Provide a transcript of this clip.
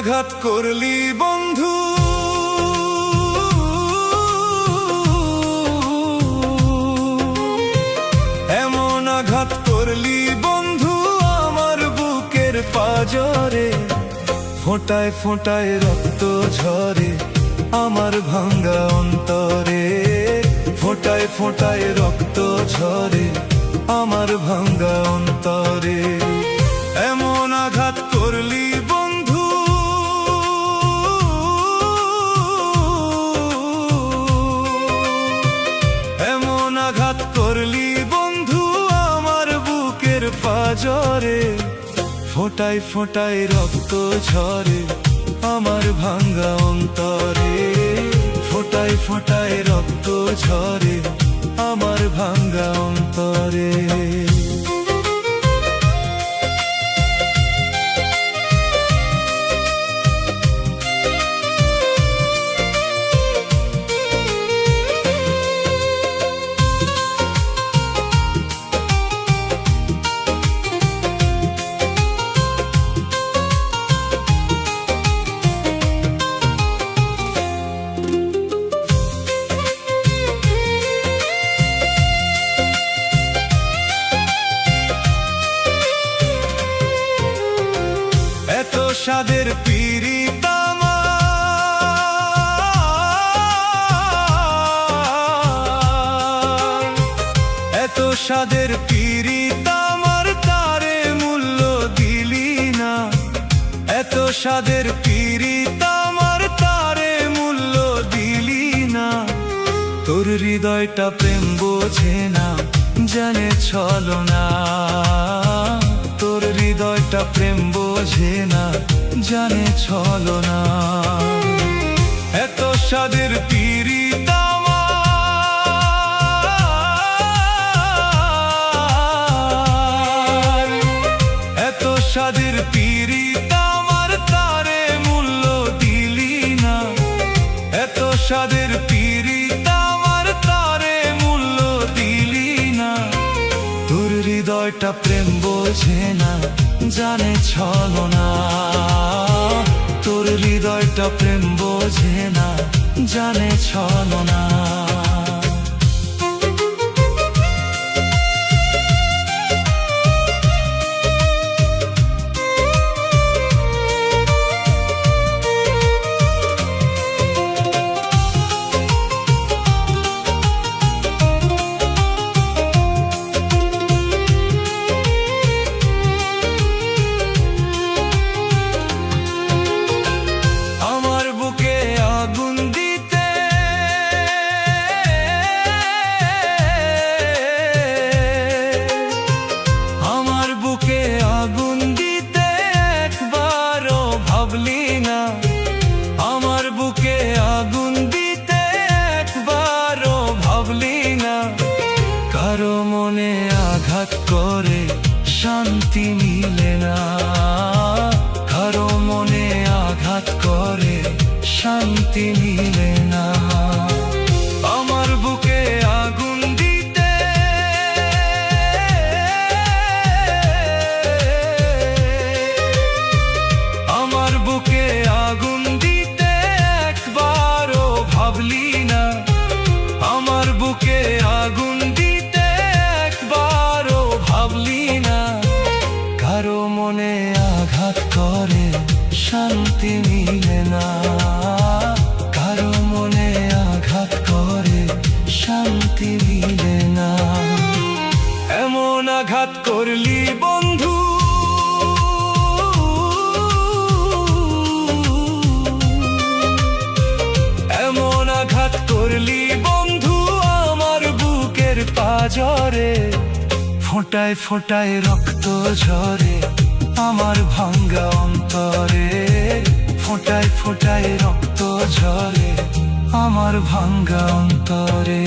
আঘাত করলি বন্ধু, এমন আঘাত করলি বন্ধু আমার বুকের পাঁজরে। ফোঁটায় ফোঁটায় রক্ত ঝরে আমার ভাঙ্গা অন্তরে, ফোঁটায় ফোঁটায় রক্ত ঝরে আমার ভাঙ্গা অন্তরে। এমন আঘাত করলি বন্ধু, এমন আঘাত করলি বন্ধু আমার বুকের পাঁজরে। ফোঁটায় ফোঁটায় রক্ত ঝরে আমার ভাঙ্গা অন্তরে, ফোঁটায় ফোঁটায় রক্ত ঝরে আমার ভাঙ্গা অন্তরে। এত স্বাদের পীড়িত আমার, এত স্বাদের পীড়িত আমার তারে মূল্য দিলি না, এত স্বাদের পীড়িত আমার তারে মূল্য দিলি না। তোর হৃদয়টা প্রেম বোঝে না, জানে ছলনা, তোর হৃদয়টা প্রেম বোঝে না, জানে ছলনা। এত স্বাদের পীড়িত আমার, এত স্বাদের পীড়িত আমার তারে মূল্য দিলি না, এত স্বাদের পীড়িত আমার তারে মূল্য দিলি না। তোর হৃদয়টা প্রেম বোঝে না, জানে ছলনা, তোর হৃদয়টা প্রেম বোঝে না, জানে ছলনা। আমার বুকে আগুন দিতে একবারও ভাবলি না, কারো মনে আঘাত করে শান্তি মিলে না, কারো মনে আঘাত করে শান্তি মিলে না। আমার বুকে আগুন দিতে, আমার বুকে আগুন দিতে একবারও ভাবলি না, আমার বুকে আগুন দিতে একবারও ভাবলি না। কারো মনে আঘাত করে শান্তি মিলে না, কারো মনে আঘাত করে শান্তি মিলে না। এমন আঘাত করলি বন্ধু, এমন আঘাত করলি বন্ধু আমার বুকের পাঁজরে। ফোঁটায় ফোঁটায় রক্ত ঝরে আমার ভাঙ্গা অন্তরে, ফোঁটায় ফোঁটায় রক্ত ঝরে আমার ভাঙ্গা অন্তরে।